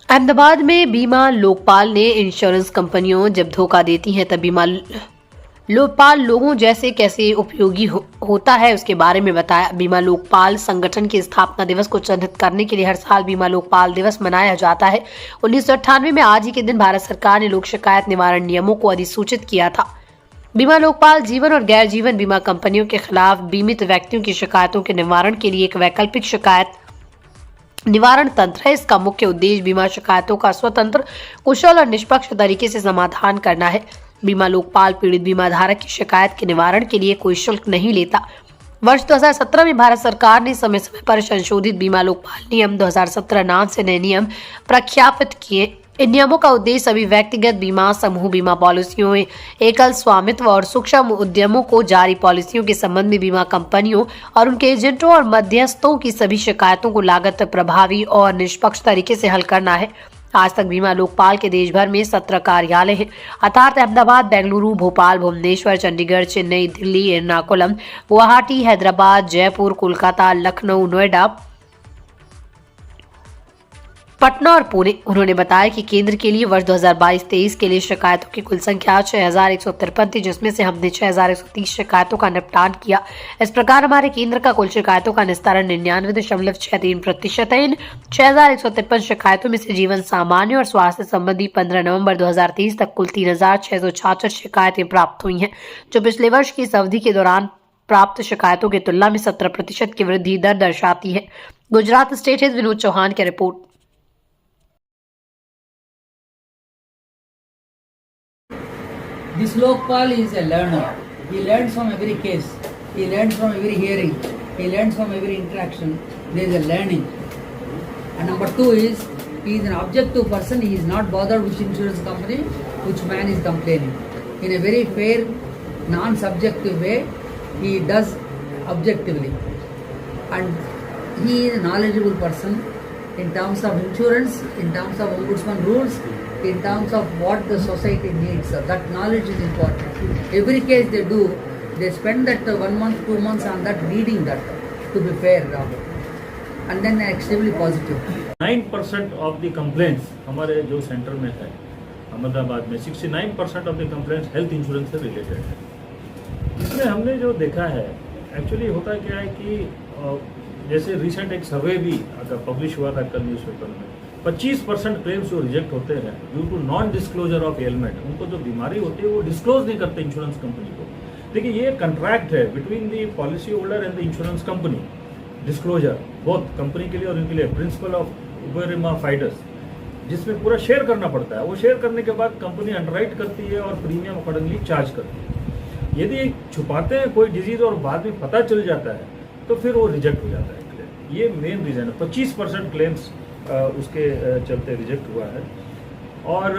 अहमदाबाद में बीमा लोकपाल ने इंश्योरेंस कंपनियों जब धोखा देती हैं तब बीमा लोकपाल लोगों जैसे कैसे उपयोगी होता है उसके बारे में बताया। बीमा लोकपाल संगठन के स्थापना दिवस को चिन्हित करने के लिए हर साल बीमा लोकपाल दिवस मनाया जाता है। 1998 में आज ही के दिन भारत सरकार ने लोक शिकायत निवारण नियमों को अधिसूचित किया था। बीमा लोकपाल जीवन और गैर जीवन बीमा कंपनियों के खिलाफ बीमित व्यक्तियों की शिकायतों के निवारण के लिए एक वैकल्पिक शिकायत निवारण तंत्र है। इसका मुख्य उद्देश्य बीमा शिकायतों का स्वतंत्र, कुशल और निष्पक्ष तरीके से समाधान करना है। बीमा लोकपाल पीड़ित बीमा धारक की शिकायत के निवारण के लिए कोई शुल्क नहीं लेता। वर्ष 2017 में भारत सरकार ने समय समय पर संशोधित बीमा लोकपाल नियम 2017 नाम से नए नियम प्रख्यापित किए। इन नियमों का उद्देश्य सभी व्यक्तिगत बीमा, समूह बीमा पॉलिसियों, एकल स्वामित्व और सूक्ष्म उद्यमों को जारी पॉलिसियों के संबंध में बीमा कंपनियों और उनके एजेंटों और मध्यस्थों की सभी शिकायतों को लागत प्रभावी और निष्पक्ष तरीके से हल करना है। आज तक बीमा लोकपाल के देश भर में 17 कार्यालय हैं, अर्थात अहमदाबाद, बेंगलुरु, भोपाल, भुवनेश्वर, चंडीगढ़, चेन्नई, दिल्ली, एर्नाकुलम, गुवाहाटी, हैदराबाद, जयपुर, कोलकाता, लखनऊ, नोएडा, पटना और पुणे। उन्होंने बताया कि केंद्र के लिए वर्ष 2022-23 के लिए शिकायतों की कुल संख्या 6153 थी, जिसमें से हमने 6130 शिकायतों का निपटान किया। इस प्रकार हमारे केंद्र का कुल शिकायतों का निस्तारण 99.63% है। इन 6153 शिकायतों में से जीवन, सामान्य और स्वास्थ्य संबंधी 15 नवंबर 2023 तक कुल 3666 शिकायतें प्राप्त हुई हैं, जो पिछले वर्ष की इस अवधि के दौरान प्राप्त शिकायतों की तुलना में 17% की वृद्धि दर दर्शाती है। गुजरात स्टेट हेड विनोद चौहान की report. This Lokpal is a learner. He learns from every case. He learns from every hearing. He learns from every interaction. There is a learning. And number two is, he is an objective person. He is not bothered which insurance company, which man is complaining. In a very fair, non-subjective way, he does objectively. And he is a knowledgeable person in terms of insurance, in terms of ombudsman rules, in terms of what the society needs. That knowledge is important. Every case they do, they spend that 1 month, 2 months on that, reading that, to be fair. And then they are extremely positive. 9% of the complaints हमारे जो centre में है अहमदाबाद में, 69% of the complaints health insurance से related है। इसमें हमने जो देखा है, एक्चुअली होता क्या है कि जैसे रिसेंट एक सर्वे भी अगर पब्लिश हुआ था कल न्यूज़पेपर में, 25% क्लेम्स जो रिजेक्ट होते हैं due to non disclosure of element. उनको जो बीमारी होती है वो डिस्क्लोज नहीं करते इंश्योरेंस कंपनी को। देखिए ये कंट्रैक्ट है between the policy holder and the insurance company, disclosure both company के लिए और इनके लिए, प्रिंसिपल ऑफ उबेरिमा फाइडस, जिसमें पूरा शेयर करना पड़ता है। वो शेयर करने के बाद कंपनी अंडरराइट करती है और प्रीमियम अकॉर्डिंगली चार्ज करती है। यदि छुपाते हैं कोई डिजीज और बाद में पता चल जाता है तो फिर वो रिजेक्ट हो जाता है क्लेम। ये मेन रीजन है। 25% क्लेम्स उसके चलते रिजेक्ट हुआ है। और